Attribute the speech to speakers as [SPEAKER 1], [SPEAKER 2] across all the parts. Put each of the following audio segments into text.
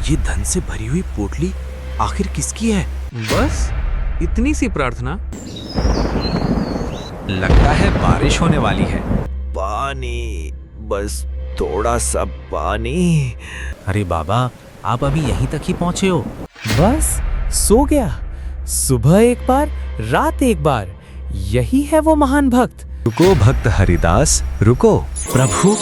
[SPEAKER 1] ये धन से भरी हुई पोटली आखिर किसकी है?
[SPEAKER 2] बस इतनी सी प्रार्थना।
[SPEAKER 3] लगता है बारिश होने वाली है।
[SPEAKER 1] पानी, बस थोड़ा सा पानी।
[SPEAKER 3] अरे बाबा, आप अभी यहीं तक ही पहुंचे हो?
[SPEAKER 4] बस सो गया। सुबह एक बार, रात एक बार, यही है वो महान भक्त।
[SPEAKER 3] रुको भक्त हरिदास, रुको।
[SPEAKER 4] प्रभु,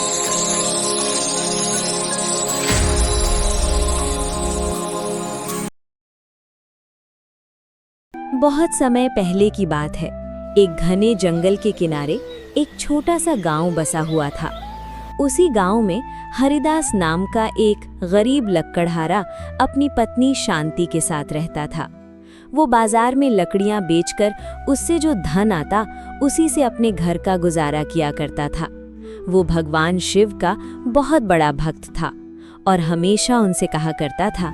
[SPEAKER 5] बहुत समय पहले की बात है। एक घने जंगल के किनारे एक छोटा सा गांव बसा हुआ था। उसी गांव में हरिदास नाम का एक गरीब लकड़हारा अपनी पत्नी शांति के साथ रहता था। वो बाजार में लकड़ियां बेचकर उससे जो धन आता उसी से अपने घर का गुजारा किया करता था। वो भगवान शिव का बहुत बड़ा भक्त था और हमेशा उनसे कहा करता था,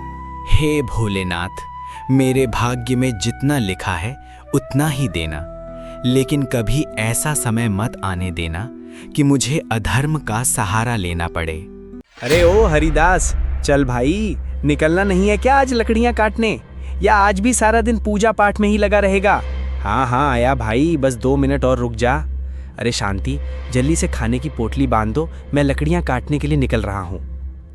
[SPEAKER 3] हे भोलेनाथ, मेरे भाग्य में जितना लिखा है उतना ही देना, लेकिन कभी ऐसा समय मत आने देना कि मुझे अधर्म का सहारा लेना पड़े।
[SPEAKER 4] अरे ओ हरिदास, चल भाई, निकलना नहीं है क्या आज लकड़ियां काटने? या आज भी सारा दिन पूजा पाठ में ही लगा रहेगा? हाँ हाँ आया भाई, बस 2 मिनट और रुक जा। अरे शांति, जल्दी से खाने की पोटली बांध दो, मैं लकड़ियां काटने के लिए निकल रहा हूँ।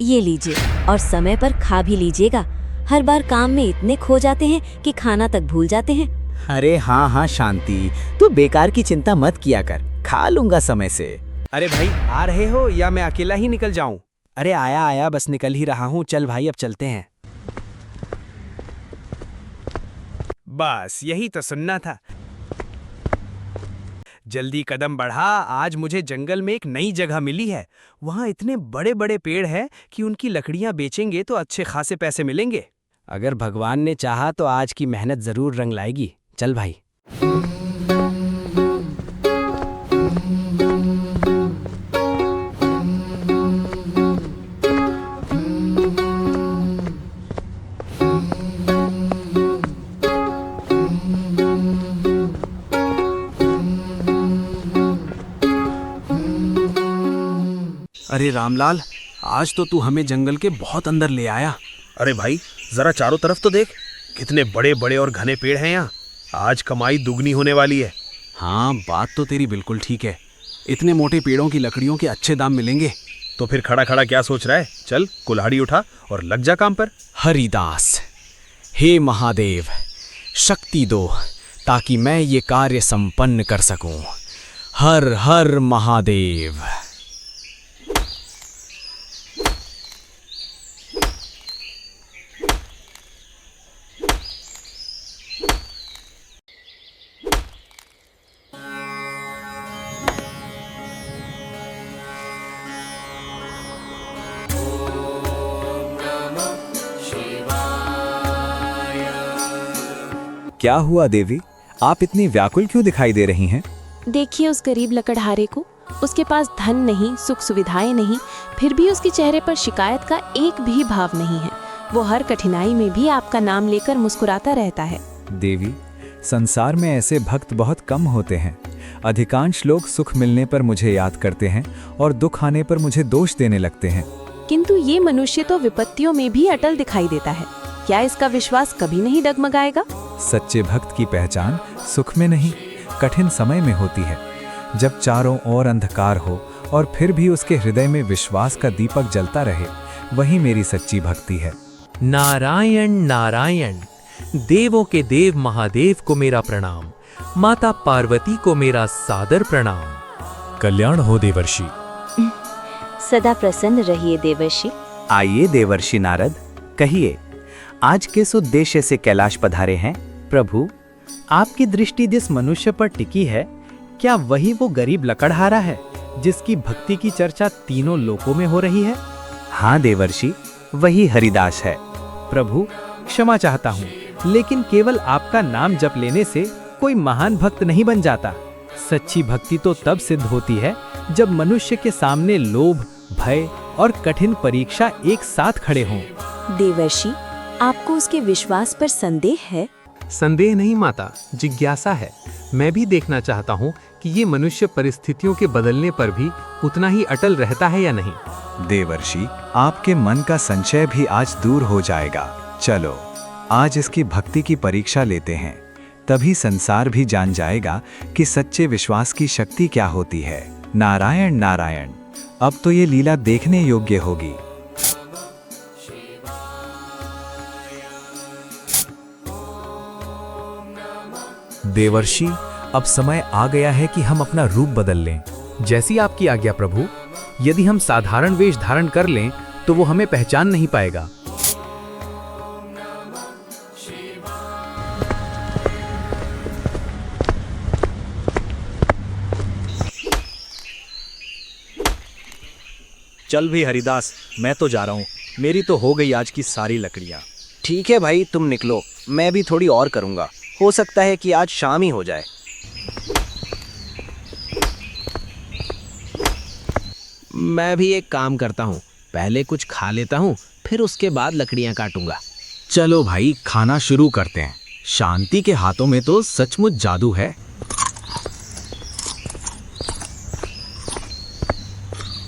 [SPEAKER 5] ये लीजिए और समय पर खा भी लीजिएगा। हर बार काम में इतने खो जाते हैं कि खाना तक भूल जाते हैं।
[SPEAKER 6] अरे हाँ हाँ शांति, तू बेकार की चिंता मत किया कर, खा लूंगा समय से।
[SPEAKER 4] अरे भाई, आ रहे हो या मैं अकेला ही निकल जाऊं? अरे आया आया, बस निकल ही रहा हूँ। चल भाई, अब चलते हैं। बस यही तो सुनना था। जल्दी कदम बढ़ा, आज मुझे जंगल में एक नई जगह मिली है। वहाँ इतने बड़े बड़े पेड़ हैं कि उनकी लकड़ियाँ बेचेंगे तो अच्छे खासे पैसे मिलेंगे। अगर भगवान ने चाहा तो आज की मेहनत जरूर रंग लाएगी। चल भाई।
[SPEAKER 1] अरे रामलाल, आज तो तू हमें जंगल के बहुत अंदर ले आया।
[SPEAKER 2] अरे भाई, जरा चारों तरफ तो देख, कितने बड़े बड़े और घने पेड़ हैं यहाँ। आज कमाई दुगनी होने वाली है।
[SPEAKER 1] हाँ, बात तो तेरी बिल्कुल ठीक है। इतने मोटे पेड़ों की लकड़ियों के अच्छे दाम मिलेंगे।
[SPEAKER 2] तो फिर खड़ा खड़ा क्या सोच रहा है? चल कुल्हाड़ी उठा और लग जा काम पर।
[SPEAKER 4] हरिदास, हे महादेव, शक्ति दो ताकि मैं ये कार्य संपन्न कर सकूं। हर हर महादेव।
[SPEAKER 6] क्या हुआ देवी, आप इतनी व्याकुल क्यों दिखाई दे रही हैं?
[SPEAKER 7] देखिए उस गरीब लकड़हारे को, उसके पास धन नहीं, सुख सुविधाएं नहीं, फिर भी उसके चेहरे पर शिकायत का एक भी भाव नहीं है। वो हर कठिनाई में भी आपका नाम लेकर मुस्कुराता रहता है।
[SPEAKER 6] देवी, संसार में ऐसे भक्त बहुत कम होते हैं। अधिकांश लोग सुख मिलने पर मुझे याद करते हैं और दुख आने पर मुझे दोष देने लगते हैं।
[SPEAKER 7] किंतु ये मनुष्य तो विपत्तियों में भी अटल दिखाई देता है। क्या इसका विश्वास कभी नहीं डगमगाएगा?
[SPEAKER 6] सच्चे भक्त की पहचान सुख में नहीं, कठिन समय में होती है। जब चारों ओर अंधकार हो और फिर भी उसके हृदय में विश्वास का दीपक जलता रहे, वही मेरी सच्ची भक्ति है।
[SPEAKER 8] नारायण नारायण, देवों के देव महादेव को मेरा प्रणाम, माता पार्वती को मेरा सादर प्रणाम।
[SPEAKER 4] कल्याण हो देवर्षि।
[SPEAKER 5] सदा प्रसन्न रहिए देवर्षि।
[SPEAKER 6] आइए देवर्षि नारद, कहिए आज किस उद्देश्य से कैलाश पधारे हैं?
[SPEAKER 9] प्रभु, आपकी दृष्टि जिस मनुष्य पर टिकी है, क्या वही वो गरीब लकड़हारा है जिसकी भक्ति की चर्चा तीनों लोकों में हो रही है?
[SPEAKER 6] हाँ देवर्षि, वही हरिदास है।
[SPEAKER 9] प्रभु, क्षमा चाहता हूँ, लेकिन केवल आपका नाम जप लेने से कोई महान भक्त नहीं बन जाता। सच्ची भक्ति तो तब सिद्ध होती है जब मनुष्य के सामने लोभ, भय और कठिन परीक्षा एक साथ खड़े हों।
[SPEAKER 7] देवर्षि, आपको उसके विश्वास पर संदेह है?
[SPEAKER 2] संदेह नहीं माता, जिज्ञासा है। मैं भी देखना चाहता हूँ
[SPEAKER 8] कि ये मनुष्य परिस्थितियों के बदलने पर भी उतना ही अटल रहता है या नहीं।
[SPEAKER 6] देवर्षि, आपके मन का संशय भी आज दूर हो जाएगा। चलो, आज इसकी भक्ति की परीक्षा लेते हैं, तभी संसार भी जान जाएगा कि सच्चे विश्वास की शक्ति क्या होती है। नारायण नारायण। अब तो ये लीला देखने योग्य होगी।
[SPEAKER 9] देवर्षि, अब समय आ गया है कि हम अपना रूप बदल लें।
[SPEAKER 8] जैसी आपकी आज्ञा प्रभु। यदि हम साधारण वेश धारण कर लें तो वो हमें पहचान नहीं पाएगा।
[SPEAKER 4] चल भी हरिदास, मैं तो जा रहा हूँ। मेरी तो हो गई आज की सारी लकड़ियाँ।
[SPEAKER 10] ठीक है भाई, तुम निकलो, मैं भी थोड़ी और करूँगा। हो सकता है कि आज शाम ही हो जाए। मैं भी एक काम करता हूँ, पहले कुछ खा लेता हूँ, फिर उसके बाद लकड़ियाँ काटूंगा।
[SPEAKER 1] चलो भाई, खाना शुरू करते हैं। शांति के हाथों में तो सचमुच जादू है।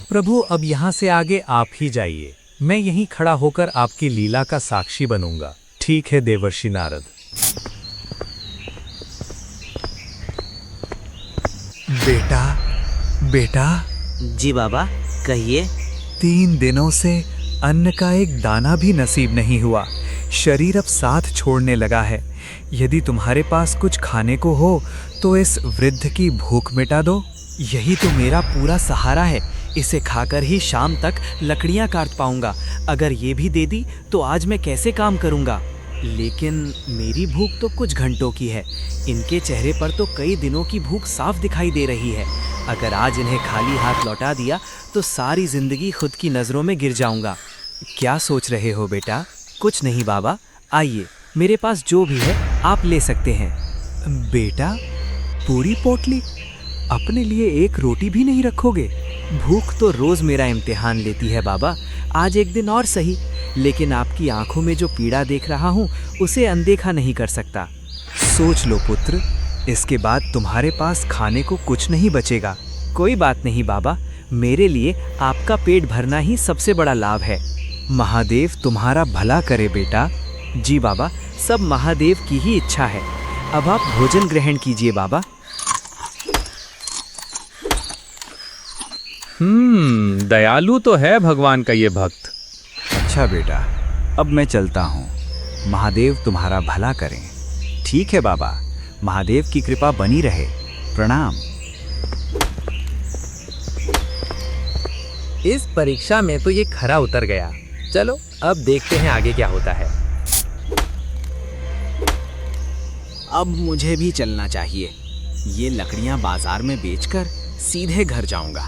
[SPEAKER 8] प्रभु, अब यहाँ से आगे आप ही जाइए। मैं यहीं खड़ा होकर आपकी लीला का साक्षी बनूंगा। ठीक है देवर्षि नारद।
[SPEAKER 6] बेटा, बेटा,
[SPEAKER 10] जी बाबा, कहिए।
[SPEAKER 6] 3 दिनों से अन्न का एक दाना भी नसीब नहीं हुआ। शरीर अब साथ छोड़ने लगा है। यदि तुम्हारे पास कुछ खाने को हो तो इस वृद्ध की भूख मिटा दो।
[SPEAKER 4] यही तो मेरा पूरा सहारा है। इसे खाकर ही शाम तक लकड़ियाँ काट पाऊंगा। अगर ये भी दे दी तो आज मैं कैसे काम करूंगा। लेकिन मेरी भूख तो कुछ घंटों की है। इनके चेहरे पर तो कई दिनों की भूख साफ दिखाई दे रही है। अगर आज इन्हें खाली हाथ लौटा दिया तो सारी जिंदगी खुद की नज़रों में गिर जाऊंगा। क्या सोच रहे हो बेटा? कुछ नहीं बाबा, आइए, मेरे पास जो भी है आप ले सकते हैं।
[SPEAKER 6] बेटा, पूरी पोटली?
[SPEAKER 4] अपने लिए एक रोटी भी नहीं रखोगे? भूख तो रोज मेरा इम्तिहान लेती है बाबा। आज एक दिन और सही, लेकिन आपकी आंखों में जो पीड़ा देख रहा हूँ उसे अनदेखा नहीं कर सकता।
[SPEAKER 6] सोच लो पुत्र, इसके बाद तुम्हारे पास खाने को कुछ नहीं बचेगा।
[SPEAKER 4] कोई बात नहीं बाबा, मेरे लिए आपका पेट भरना ही सबसे बड़ा लाभ है।
[SPEAKER 6] महादेव तुम्हारा भला करे बेटा।
[SPEAKER 4] जी बाबा, सब महादेव की ही इच्छा है। अब आप भोजन ग्रहण कीजिए बाबा।
[SPEAKER 8] दयालु तो है भगवान का ये भक्त।
[SPEAKER 6] अच्छा बेटा, अब मैं चलता हूँ। महादेव तुम्हारा भला करें। ठीक है बाबा, महादेव की कृपा बनी रहे। प्रणाम।
[SPEAKER 8] इस परीक्षा में तो ये खरा उतर गया। चलो अब देखते हैं आगे क्या होता है।
[SPEAKER 1] अब मुझे भी चलना चाहिए। ये लकड़ियां बाजार में बेचकर सीधे घर जाऊंगा।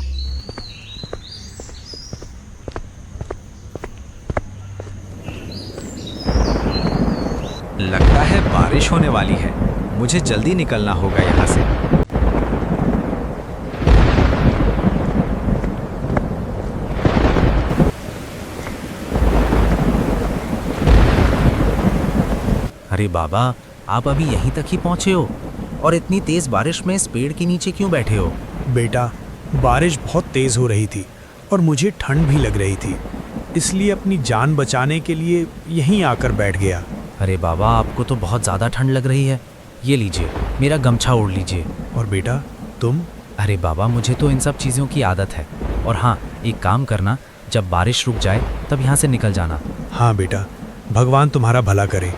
[SPEAKER 6] लगता है बारिश होने वाली है। मुझे जल्दी निकलना होगा यहाँ से।
[SPEAKER 11] अरे बाबा, आप अभी यहीं तक ही पहुंचे हो और इतनी तेज बारिश में इस पेड़ के नीचे क्यों बैठे हो?
[SPEAKER 2] बेटा, बारिश बहुत तेज हो रही थी और मुझे ठंड भी लग रही थी, इसलिए अपनी जान बचाने के लिए यहीं आकर बैठ गया।
[SPEAKER 11] अरे बाबा, आपको तो बहुत ज़्यादा ठंड लग रही है। ये लीजिए, मेरा गमछा ओढ़ लीजिए।
[SPEAKER 2] और बेटा तुम?
[SPEAKER 11] अरे बाबा, मुझे तो इन सब चीज़ों की आदत है। और हाँ, एक काम करना, जब बारिश रुक जाए तब यहाँ से निकल जाना।
[SPEAKER 2] हाँ बेटा, भगवान तुम्हारा भला करे।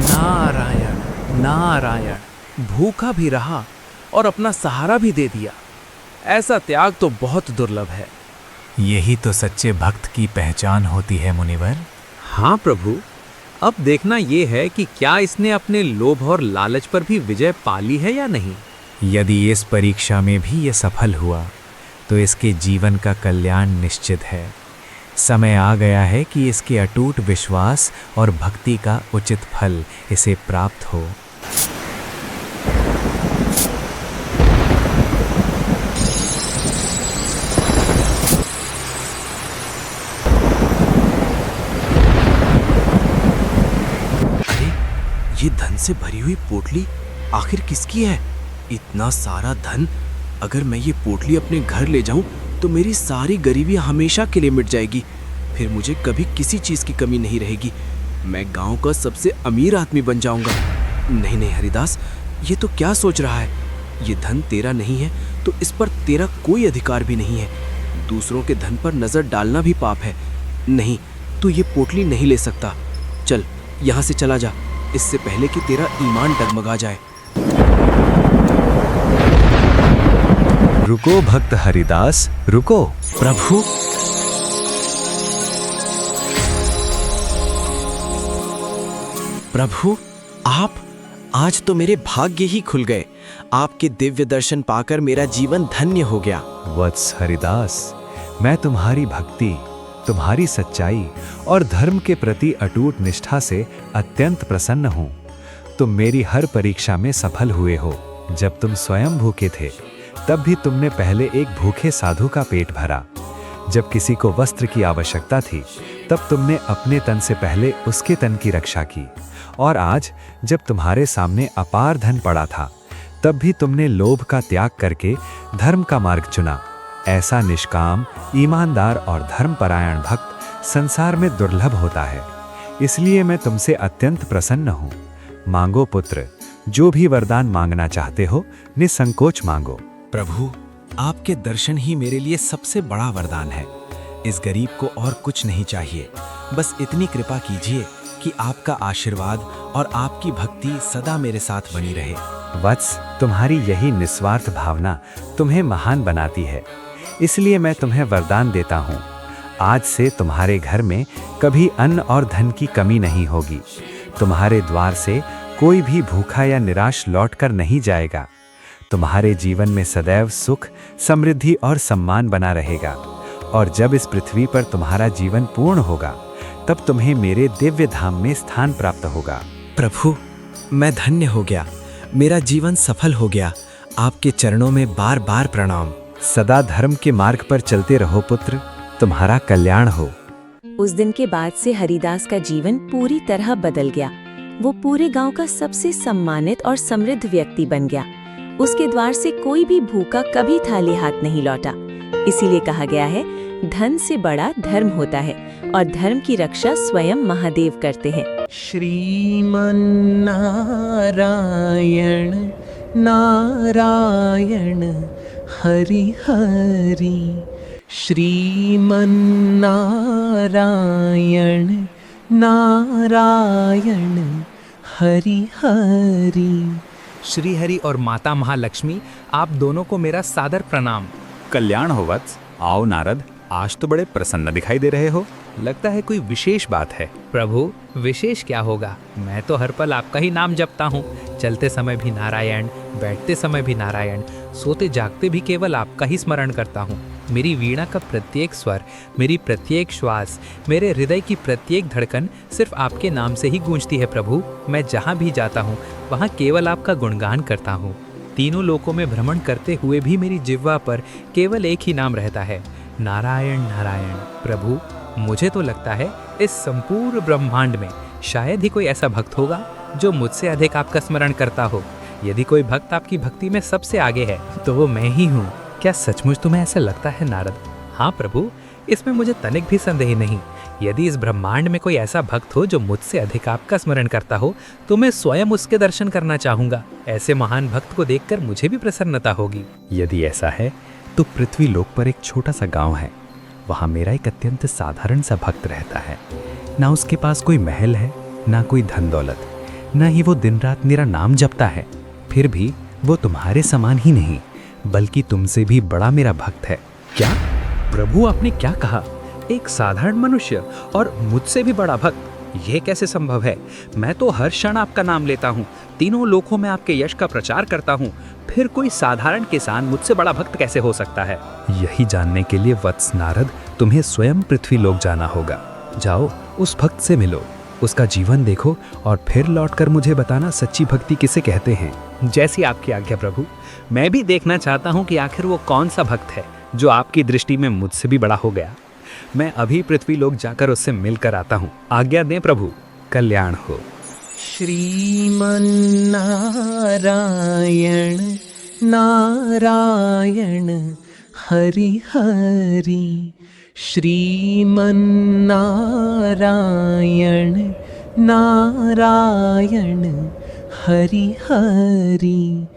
[SPEAKER 8] नारायण नारायण। भूखा भी रहा और अपना सहारा भी दे दिया। ऐसा त्याग तो बहुत दुर्लभ है।
[SPEAKER 6] यही तो सच्चे भक्त की पहचान होती है मुनिवर।
[SPEAKER 8] हाँ प्रभु, अब देखना ये है कि क्या इसने अपने लोभ और लालच पर भी विजय पा ली है या नहीं।
[SPEAKER 6] यदि इस परीक्षा में भी ये सफल हुआ तो इसके जीवन का कल्याण निश्चित है। समय आ गया है कि इसके अटूट विश्वास और भक्ति का उचित फल इसे प्राप्त हो।
[SPEAKER 3] ये धन से भरी हुई पोटली आखिर किसकी है? इतना सारा धन, अगर मैं ये पोटली अपने घर ले जाऊं तो मेरी सारी गरीबी हमेशा के लिए मिट जाएगी। फिर मुझे कभी किसी चीज़ की कमी नहीं रहेगी। मैं गांव का सबसे अमीर आदमी बन जाऊंगा। नहीं नहीं हरिदास, ये तो क्या सोच रहा है? ये धन तेरा नहीं है तो इस पर तेरा कोई अधिकार भी नहीं है। दूसरों के धन पर नजर डालना भी पाप है। नहीं, तू ये पोटली नहीं ले सकता। चल यहाँ से चला जा, इससे पहले कि तेरा ईमान डगमगा जाए।
[SPEAKER 6] रुको भक्त हरिदास, रुको।
[SPEAKER 3] प्रभु, प्रभु, आप आज तो मेरे भाग्य ही खुल गए। आपके दिव्य दर्शन पाकर मेरा जीवन धन्य हो गया।
[SPEAKER 6] वत्स हरिदास, मैं तुम्हारी भक्ति, तुम्हारी सच्चाई और धर्म के प्रति अटूट निष्ठा से अत्यंत प्रसन्न हूँ। तुम मेरी हर परीक्षा में सफल हुए हो। जब तुम स्वयं भूखे थे तब भी तुमने पहले एक भूखे साधु का पेट भरा। जब किसी को वस्त्र की आवश्यकता थी तब तुमने अपने तन से पहले उसके तन की रक्षा की। और आज जब तुम्हारे सामने अपार धन पड़ा था तब भी तुमने लोभ का त्याग करके धर्म का मार्ग चुना। ऐसा निष्काम, ईमानदार और धर्मपरायण भक्त संसार में दुर्लभ होता है। इसलिए मैं तुमसे अत्यंत प्रसन्न हूँ। मांगो पुत्र, जो भी वरदान मांगना चाहते हो निसंकोच मांगो।
[SPEAKER 3] प्रभु, आपके दर्शन ही मेरे लिए सबसे बड़ा वरदान है। इस गरीब को और कुछ नहीं चाहिए। बस इतनी कृपा कीजिए कि आपका आशीर्वाद और आपकी भक्ति सदा मेरे साथ बनी रहे।
[SPEAKER 6] वत्स, तुम्हारी यही निस्वार्थ भावना तुम्हें महान बनाती है। इसलिए मैं तुम्हें वरदान देता हूँ। आज से तुम्हारे घर में कभी अन्न और धन की कमी नहीं होगी। तुम्हारे द्वार से कोई भी भूखा या निराश लौटकर नहीं जाएगा। तुम्हारे जीवन में सदैव सुख, समृद्धि और सम्मान बना रहेगा। और जब इस पृथ्वी पर तुम्हारा जीवन पूर्ण होगा तब तुम्हें मेरे दिव्य धाम में स्थान प्राप्त होगा।
[SPEAKER 3] प्रभु, मैं धन्य हो गया। मेरा जीवन सफल हो गया। आपके चरणों में बार बार प्रणाम।
[SPEAKER 6] सदा धर्म के मार्ग पर चलते रहो पुत्र, तुम्हारा कल्याण हो।
[SPEAKER 5] उस दिन के बाद से हरिदास का जीवन पूरी तरह बदल गया। वो पूरे गांव का सबसे सम्मानित और समृद्ध व्यक्ति बन गया। उसके द्वार से कोई भी भूखा कभी खाली हाथ नहीं लौटा। इसीलिए कहा गया है, धन से बड़ा धर्म होता है और धर्म की रक्षा स्वयं महादेव करते हैं।
[SPEAKER 8] श्रीमन नारायण नारायण हरि हरि, श्रीमन नारायण नारायण हरि हरि।
[SPEAKER 11] श्री हरि और माता महालक्ष्मी, आप दोनों को मेरा सादर प्रणाम।
[SPEAKER 2] कल्याण हो वत्स। आओ नारद, आज तो बड़े प्रसन्न दिखाई दे रहे हो।
[SPEAKER 11] लगता है कोई विशेष बात है। प्रभु, विशेष क्या होगा? मैं तो हर पल आपका ही नाम जपता हूँ। चलते समय भी नारायण, बैठते समय भी नारायण, सोते जागते भी केवल आपका ही स्मरण करता हूँ। मेरी वीणा का प्रत्येक स्वर, मेरी प्रत्येक श्वास, मेरे हृदय की प्रत्येक धड़कन सिर्फ आपके नाम से ही गूंजती है। प्रभु, मैं जहाँ भी जाता हूँ वहाँ केवल आपका गुणगान करता हूँ। तीनों लोकों में भ्रमण करते हुए भी मेरी जिह्वा पर केवल एक ही नाम रहता है, नारायण नारायण। प्रभु, मुझे तो लगता है इस संपूर्ण ब्रह्मांड में शायद ही कोई ऐसा भक्त होगा जो मुझसे अधिक आपका स्मरण करता हो। यदि कोई भक्त आपकी भक्ति में सबसे आगे है तो वो मैं ही हूँ। क्या सचमुच तुम्हें ऐसा लगता है नारद? हाँ प्रभु, इसमें मुझे तनिक भी संदेह नहीं। यदि इस ब्रह्मांड में कोई ऐसा भक्त हो जो मुझसे अधिक आपका स्मरण करता हो तो मैं स्वयं उसके दर्शन करना चाहूँगा। ऐसे महान भक्त को देखकर मुझे भी प्रसन्नता होगी।
[SPEAKER 6] यदि ऐसा है तो पृथ्वी लोक पर एक छोटा सा गांव है। वहाँ मेरा एक अत्यंत साधारण सा भक्त रहता है। ना उसके पास कोई महल है, ना कोई धन दौलत, ना ही वो दिन रात मेरा नाम जपता है। फिर भी वो तुम्हारे समान ही नहीं बल्कि तुमसे भी बड़ा मेरा भक्त है।
[SPEAKER 8] क्या प्रभु, आपने क्या कहा? एक साधारण मनुष्य और मुझसे भी बड़ा भक्त? यह कैसे संभव है? मैं तो हर क्षण आपका नाम लेता हूँ, तीनों लोकों में आपके यश का प्रचार करता हूँ। फिर कोई साधारण किसान मुझसे बड़ा भक्त कैसे हो सकता है?
[SPEAKER 6] यही जानने के लिए वत्स नारद, तुम्हें स्वयं पृथ्वी लोक जाना होगा। जाओ, उस भक्त से मिलो, उसका जीवन देखो और फिर लौटकर मुझे बताना सच्ची भक्ति किसे कहते हैं।
[SPEAKER 8] जैसी आपकी आज्ञा प्रभु। मैं भी देखना चाहता हूँ कि आखिर वो कौन सा भक्त है जो आपकी दृष्टि में मुझसे भी बड़ा हो गया। मैं अभी पृथ्वी लोक जाकर उससे मिलकर आता हूँ। आज्ञा दें प्रभु।
[SPEAKER 6] कल्याण हो।
[SPEAKER 10] श्रीमन्नारायण नारायण हरि हरि, श्रीमन्नारायण नारायण हरि हरि।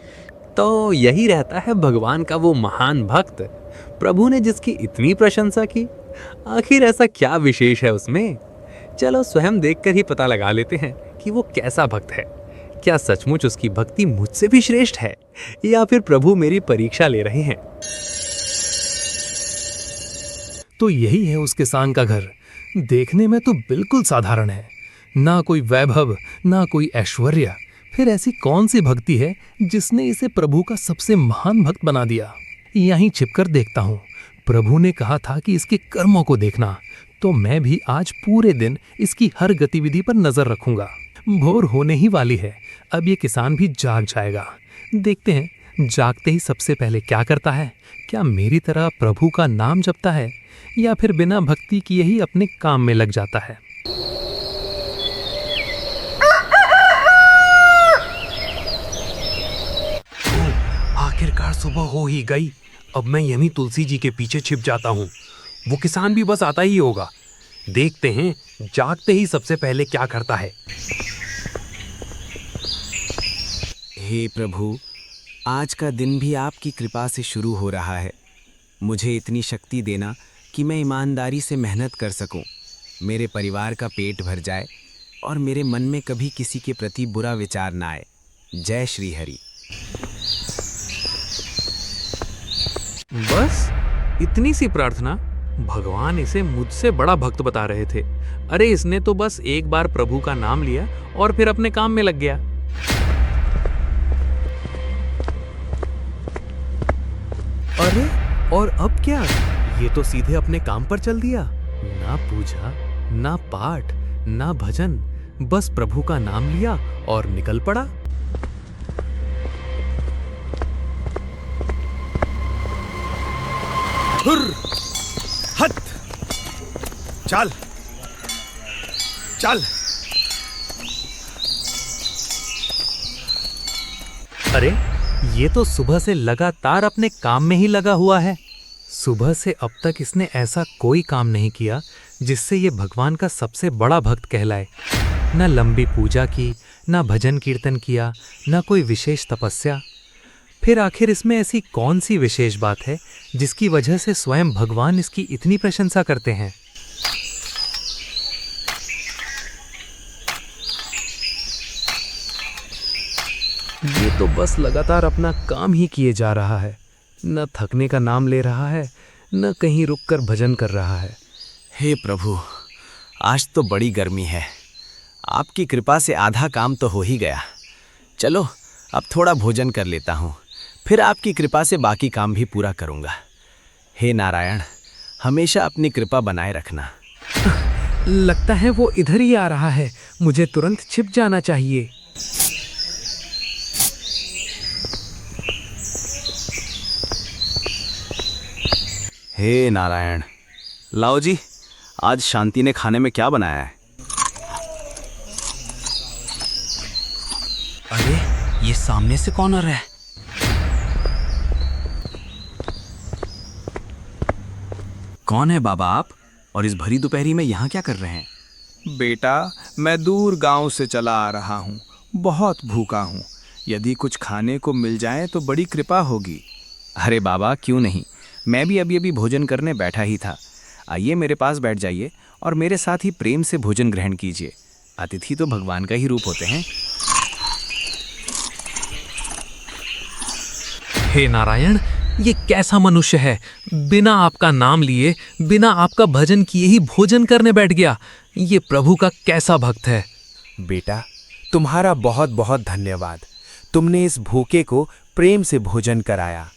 [SPEAKER 11] तो यही रहता है भगवान का वो महान भक्त, प्रभु ने जिसकी इतनी प्रशंसा की। आखिर ऐसा क्या विशेष है उसमें? चलो स्वयं देखकर ही पता लगा लेते हैं कि वो कैसा भक्त है। क्या सचमुच उसकी भक्ति मुझसे भी श्रेष्ठ है, या फिर प्रभु मेरी परीक्षा ले रहे हैं?
[SPEAKER 12] तो यही है उस किसान का घर। देखने में तो बिल्कुल साधारण है, ना कोई वैभव ना कोई ऐश्वर्य। फिर ऐसी कौन सी भक्ति है जिसने इसे प्रभु का सबसे महान भक्त बना दिया? यहीं छिपकर देखता हूँ। प्रभु ने कहा था कि इसके कर्मों को देखना, तो मैं भी आज पूरे दिन इसकी हर गतिविधि पर नजर रखूंगा। भोर होने ही वाली है, अब ये किसान भी जाग जाएगा। देखते हैं जागते ही सबसे पहले क्या करता है। क्या मेरी तरह प्रभु का नाम जपता है, या फिर बिना भक्ति किए ही अपने काम में लग जाता है?
[SPEAKER 8] आखिरकार सुबह हो ही गई। अब मैं यहीं तुलसी जी के पीछे छिप जाता हूँ। वो किसान भी बस आता ही होगा। देखते हैं जागते ही सबसे पहले क्या करता है।
[SPEAKER 1] हे प्रभु, आज का दिन भी आपकी कृपा से शुरू हो रहा है। मुझे इतनी शक्ति देना कि मैं ईमानदारी से मेहनत कर सकूं, मेरे परिवार का पेट भर जाए और मेरे मन में कभी किसी के प्रति बुरा विचार ना आए। जय श्री हरि।
[SPEAKER 8] बस इतनी सी प्रार्थना? भगवान इसे मुझसे बड़ा भक्त बता रहे थे। अरे इसने तो बस एक बार प्रभु का नाम लिया और फिर अपने काम में लग गया। अरे और अब क्या? ये तो सीधे अपने काम पर चल दिया। ना पूजा, ना पाठ, ना भजन, बस प्रभु का नाम लिया और निकल पड़ा।
[SPEAKER 2] हट, चल चल।
[SPEAKER 11] अरे ये तो सुबह से लगातार अपने काम में ही लगा हुआ है। सुबह से अब तक इसने ऐसा कोई काम नहीं किया जिससे ये भगवान का सबसे बड़ा भक्त कहलाए। न लंबी पूजा की, न भजन कीर्तन किया, न कोई विशेष तपस्या। फिर आखिर इसमें ऐसी कौन सी विशेष बात है जिसकी वजह से स्वयं भगवान इसकी इतनी प्रशंसा करते हैं?
[SPEAKER 8] ये तो बस लगातार अपना काम ही किए जा रहा है, न थकने का नाम ले रहा है, न कहीं रुककर भजन कर रहा है।
[SPEAKER 1] हे प्रभु, आज तो बड़ी गर्मी है। आपकी कृपा से आधा काम तो हो ही गया। चलो अब थोड़ा भोजन कर लेता हूँ, फिर आपकी कृपा से बाकी काम भी पूरा करूँगा। हे नारायण, हमेशा अपनी कृपा बनाए रखना।
[SPEAKER 12] लगता है वो इधर ही आ रहा है। मुझे तुरंत छिप जाना चाहिए।
[SPEAKER 1] हे नारायण, लाओ जी, आज शांति ने खाने में क्या बनाया है? अरे ये सामने से कौन आ रहा है? कौन है बाबा आप, और इस भरी दोपहरी में यहाँ क्या कर रहे हैं?
[SPEAKER 2] बेटा, मैं दूर गांव से चला आ रहा हूँ। बहुत भूखा हूँ। यदि कुछ खाने को मिल जाए तो बड़ी कृपा होगी।
[SPEAKER 1] अरे बाबा, क्यों नहीं, मैं भी अभी भोजन करने बैठा ही था। आइए मेरे पास बैठ जाइए और मेरे साथ ही प्रेम से भोजन ग्रहण कीजिए। अतिथि तो भगवान का ही रूप होते हैं।
[SPEAKER 11] हे नारायण, ये कैसा मनुष्य है, बिना आपका नाम लिए, बिना आपका भजन किए ही भोजन करने बैठ गया। ये प्रभु का कैसा भक्त है।
[SPEAKER 4] बेटा, तुम्हारा बहुत बहुत धन्यवाद। तुमने इस भूखे को प्रेम से भोजन कराया।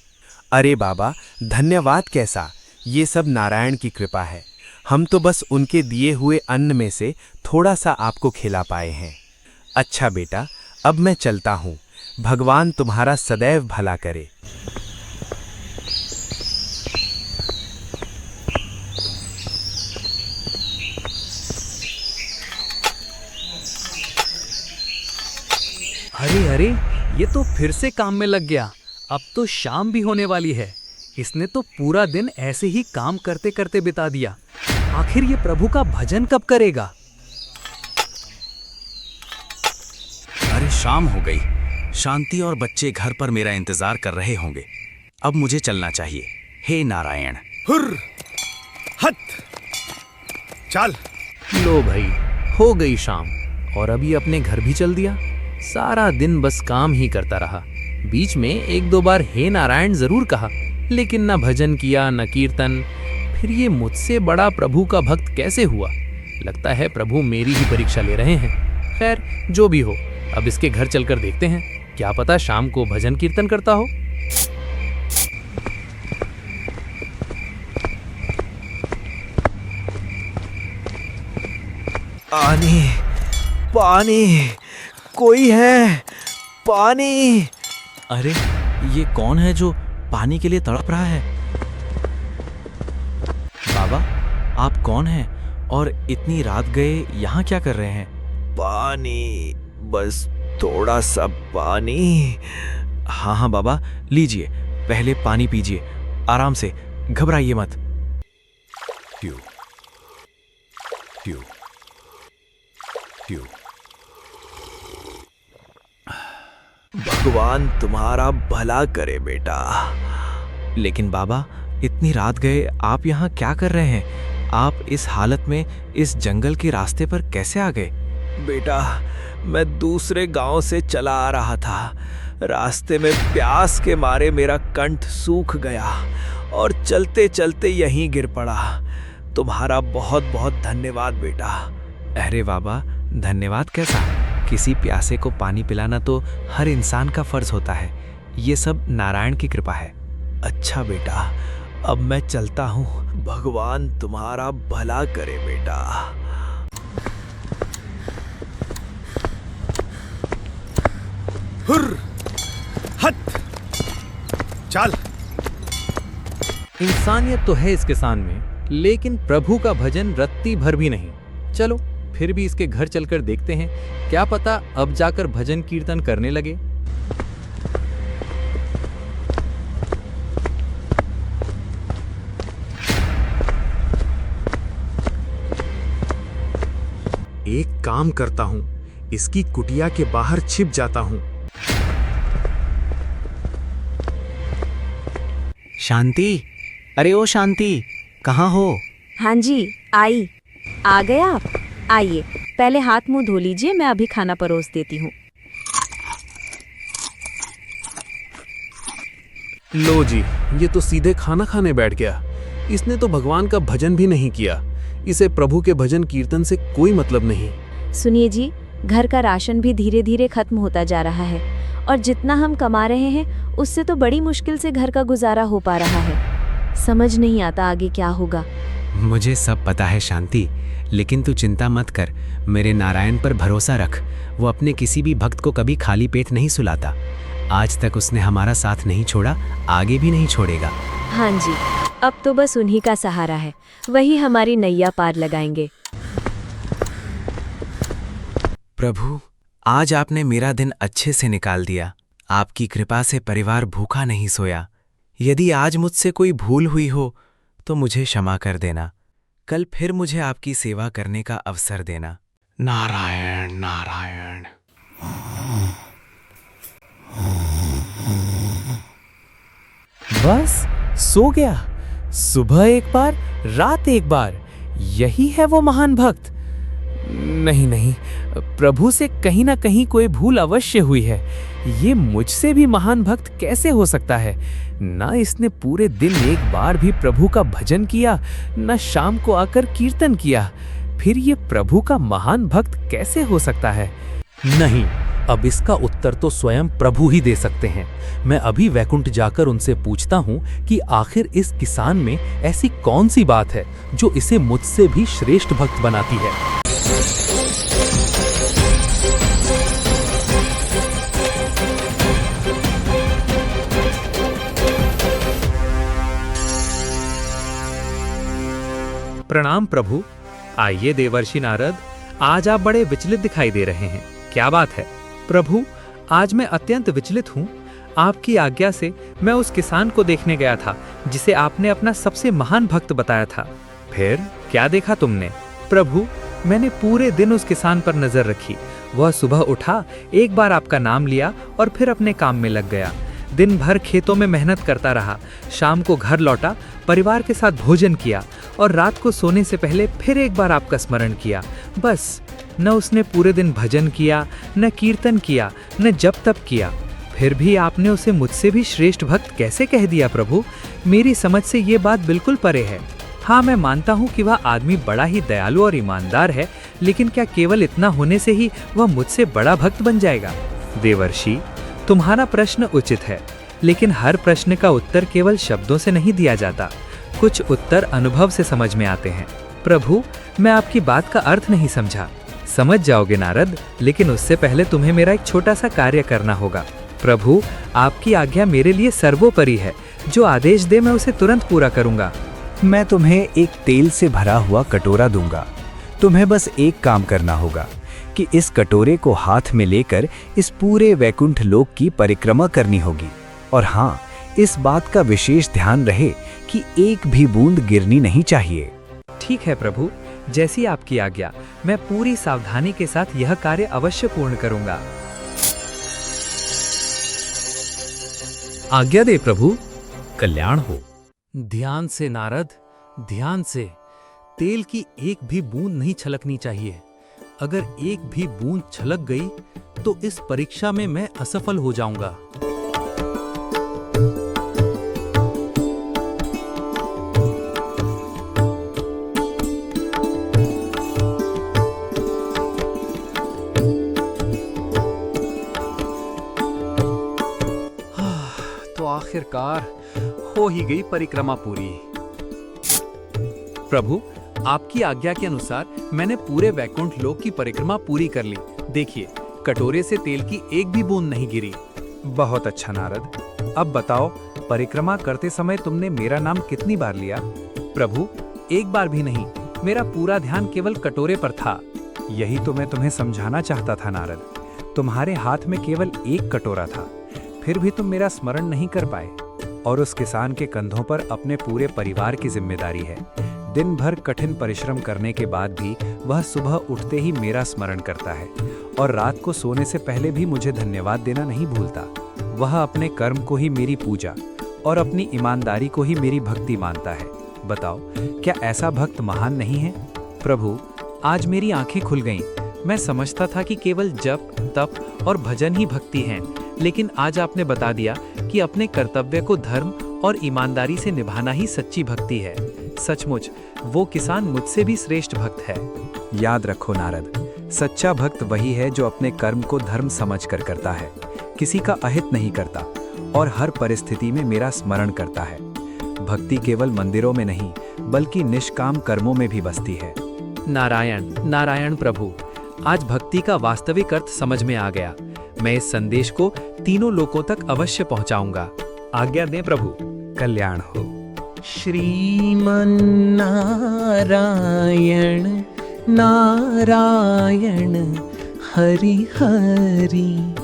[SPEAKER 4] अरे बाबा, धन्यवाद कैसा, ये सब नारायण की कृपा है। हम तो बस उनके दिए हुए अन्न में से थोड़ा सा आपको खिला पाए हैं। अच्छा बेटा, अब मैं चलता हूँ। भगवान तुम्हारा सदैव भला करे।
[SPEAKER 11] अरे अरे, ये तो फिर से काम में लग गया। अब तो शाम भी होने वाली है। इसने तो पूरा दिन ऐसे ही काम करते करते बिता दिया। आखिर ये प्रभु का भजन कब करेगा?
[SPEAKER 3] अरे शाम हो गई। शांति और बच्चे घर पर मेरा इंतजार कर रहे होंगे। अब मुझे चलना चाहिए। हे नारायण।
[SPEAKER 2] हुर्र, हट, चल।
[SPEAKER 11] लो भाई, हो गई शाम और अभी अपने घर भी चल दिया। सारा दिन बस काम ही करता रहा। बीच में एक दो बार हे नारायण जरूर कहा, लेकिन न भजन किया न कीर्तन। फिर ये मुझसे बड़ा प्रभु का भक्त कैसे हुआ? लगता है प्रभु मेरी ही परीक्षा ले रहे हैं। खैर, जो भी हो, अब इसके घर चलकर देखते हैं। क्या पता शाम को भजन कीर्तन करता हो।
[SPEAKER 2] पानी, पानी, कोई है? पानी।
[SPEAKER 3] अरे ये कौन है जो पानी के लिए तड़प रहा है? बाबा, आप कौन हैं और इतनी रात गए यहाँ क्या कर रहे हैं?
[SPEAKER 2] पानी, बस थोड़ा सा पानी।
[SPEAKER 3] हाँ हाँ बाबा, लीजिए, पहले पानी पीजिए, आराम से, घबराइए मत।
[SPEAKER 2] क्यों? क्यों? क्यों? भगवान तुम्हारा भला करे बेटा।
[SPEAKER 3] लेकिन बाबा, इतनी रात गए आप यहाँ क्या कर रहे हैं? आप इस हालत में इस जंगल के रास्ते पर कैसे आ गए?
[SPEAKER 2] बेटा, मैं दूसरे गांव से चला आ रहा था। रास्ते में प्यास के मारे मेरा कंठ सूख गया और चलते चलते यहीं गिर पड़ा। तुम्हारा बहुत बहुत धन्यवाद बेटा।
[SPEAKER 3] अरे बाबा, धन्यवाद कैसा? किसी प्यासे को पानी पिलाना तो हर इंसान का फर्ज होता है। ये सब नारायण की कृपा है।
[SPEAKER 2] अच्छा बेटा, अब मैं चलता हूँ। भगवान तुम्हारा भला करे बेटा। हुर्र, हट, चल।
[SPEAKER 11] इंसानियत तो है इस किसान में, लेकिन प्रभु का भजन रत्ती भर भी नहीं। चलो फिर भी इसके घर चलकर देखते हैं। क्या पता अब जाकर भजन कीर्तन करने लगे।
[SPEAKER 2] एक काम करता हूँ, इसकी कुटिया के बाहर छिप जाता हूँ।
[SPEAKER 1] शांति, अरे ओ शांति, कहाँ हो?
[SPEAKER 5] हाँ जी, आई। आ गए आप? आइए, पहले हाथ मुंह धो लीजिए, मैं अभी खाना परोस देती हूँ।
[SPEAKER 12] लो जी, ये तो सीधे खाना खाने बैठ गया। इसने तो भगवान का भजन भी नहीं किया। इसे प्रभु के भजन कीर्तन से कोई मतलब नहीं।
[SPEAKER 5] सुनिए जी, घर का राशन भी धीरे धीरे खत्म होता जा रहा है और जितना हम कमा रहे हैं उससे तो बड़ी मुश्किल से घर का गुजारा हो पा रहा है। समझ नहीं आता आगे क्या होगा।
[SPEAKER 1] मुझे सब पता है शांति, लेकिन तू चिंता मत कर। मेरे नारायण पर भरोसा रख। वो अपने किसी भी भक्त को कभी खाली पेट नहीं सुलाता। आज तक उसने हमारा साथ नहीं छोड़ा, आगे भी नहीं छोड़ेगा।
[SPEAKER 5] हाँ जी, अब तो बस उन्हीं का सहारा है। वही हमारी नैया पार लगाएंगे।
[SPEAKER 1] प्रभु, आज आपने मेरा दिन अच्छे से निकाल दिया। आपकी कृपा से परिवार भूखा नहीं सोया। यदि आज मुझसे कोई भूल हुई हो तो मुझे क्षमा कर देना। कल फिर मुझे आपकी सेवा करने का अवसर देना। नारायण नारायण।
[SPEAKER 9] बस सो गया। सुबह एक बार, रात एक बार। यही है वो महान भक्त। नहीं नहीं, प्रभु से कहीं ना कहीं कोई भूल अवश्य हुई है। ये मुझसे भी महान भक्त कैसे हो सकता है? ना इसने पूरे दिन एक बार भी प्रभु का भजन किया, न शाम को आकर कीर्तन किया। फिर ये प्रभु का महान भक्त कैसे हो सकता है?
[SPEAKER 12] नहीं, अब इसका उत्तर तो स्वयं प्रभु ही दे सकते हैं। मैं अभी वैकुंठ जाकर उनसे पूछता हूँ कि आखिर इस किसान में ऐसी कौन सी बात है जो इसे मुझसे भी श्रेष्ठ भक्त बनाती है।
[SPEAKER 11] प्रणाम प्रभु। आइए देवर्षि नारद, आज आप बड़े विचलित दिखाई दे रहे हैं। क्या बात है? प्रभु,
[SPEAKER 8] आज मैं अत्यंत विचलित हूँ। आपकी आज्ञा से मैं उस किसान को देखने गया था जिसे आपने अपना सबसे महान भक्त बताया था। फिर क्या देखा तुमने? प्रभु, मैंने पूरे दिन उस किसान पर नजर रखी। वह सुबह उठा, एक बार आपका नाम लिया और फिर अपने काम में लग गया। दिन भर खेतों में मेहनत करता रहा, शाम को घर लौटा, परिवार के साथ भोजन किया और रात को सोने से पहले फिर एक बार आपका स्मरण किया। बस, न उसने पूरे दिन भजन किया, न कीर्तन किया, न जप तप किया। फिर भी आपने उसे मुझसे भी श्रेष्ठ भक्त कैसे कह दिया प्रभु? मेरी समझ से ये बात बिल्कुल परे है। हाँ, मैं मानता हूँ कि वह आदमी बड़ा ही दयालु और ईमानदार है, लेकिन क्या केवल इतना होने से ही वह मुझसे बड़ा भक्त बन जाएगा? देवर्षि, तुम्हारा प्रश्न उचित है, लेकिन हर प्रश्न का उत्तर केवल शब्दों से नहीं दिया जाता। कुछ उत्तर अनुभव से समझ में आते हैं। प्रभु, मैं आपकी बात का अर्थ नहीं समझा। समझ जाओगे नारद, लेकिन उससे पहले तुम्हें मेरा एक छोटा सा कार्य करना होगा। प्रभु, आपकी आज्ञा मेरे लिए सर्वोपरि है। जो आदेश दे मैं उसे तुरंत पूरा करूंगा।
[SPEAKER 6] मैं तुम्हें एक तेल से भरा हुआ कटोरा दूंगा। तुम्हें बस एक काम करना होगा कि इस कटोरे को हाथ में लेकर इस पूरे वैकुंठ लोक की परिक्रमा करनी होगी। और हाँ, इस बात का विशेष ध्यान रहे कि एक भी बूंद गिरनी नहीं चाहिए।
[SPEAKER 8] ठीक है प्रभु, जैसी आपकी आज्ञा। मैं पूरी सावधानी के साथ यह कार्य अवश्य पूर्ण करूंगा।
[SPEAKER 12] आज्ञा दे प्रभु, कल्याण हो। ध्यान से नारद, ध्यान से। तेल की एक भी बूंद नहीं छलकनी चाहिए। अगर एक भी बूंद छलक गई तो इस परीक्षा में मैं असफल हो जाऊंगा।
[SPEAKER 8] तो आखिरकार हो ही गई परिक्रमा पूरी। प्रभु, आपकी आज्ञा के अनुसार मैंने पूरे वैकुंठ लोक की परिक्रमा पूरी कर ली। देखिए, कटोरे से तेल की एक भी बूंद नहीं गिरी।
[SPEAKER 6] बहुत अच्छा नारद। अब बताओ, परिक्रमा करते समय तुमने मेरा नाम कितनी बार लिया?
[SPEAKER 8] प्रभु, एक बार भी नहीं। मेरा पूरा ध्यान केवल कटोरे पर था।
[SPEAKER 6] यही तो मैं तुम्हें समझाना चाहता था नारद। तुम्हारे हाथ में केवल एक कटोरा था, फिर भी तुम मेरा स्मरण नहीं कर पाए। और उस किसान के कंधों पर अपने पूरे परिवार की जिम्मेदारी है। दिन भर कठिन परिश्रम करने के बाद भी वह सुबह उठते ही मेरा स्मरण करता है और रात को सोने से पहले भी मुझे धन्यवाद देना नहीं भूलता। वह अपने कर्म को ही मेरी पूजा और अपनी ईमानदारी को ही मेरी भक्ति मानता है। बताओ, क्या ऐसा भक्त महान नहीं है?
[SPEAKER 8] प्रभु, आज मेरी आंखें खुल गईं। मैं समझता था कि केवल जप, तप और भजन ही भक्ति हैं, लेकिन आज आपने बता दिया कि अपने कर्तव्य को धर्म और ईमानदारी से निभाना ही सच्ची भक्ति है। सचमुच वो किसान मुझसे भी श्रेष्ठ भक्त है।
[SPEAKER 6] याद रखो नारद, सच्चा भक्त वही है जो अपने कर्म को धर्म समझकर करता है, किसी का अहित नहीं करता और हर परिस्थिति में मेरा स्मरण करता है। भक्ति केवल मंदिरों में नहीं, बल्कि निष्काम कर्मों में भी बसती है।
[SPEAKER 8] नारायण नारायण प्रभु, आज भक्ति का वास्तविक अर्थ समझ में आ गया। मैं इस संदेश को तीनों लोकों तक अवश्य पहुंचाऊंगा। आज्ञा दें प्रभु।
[SPEAKER 6] कल्याण हो।
[SPEAKER 10] श्रीमन नारायण नारायण हरि हरि।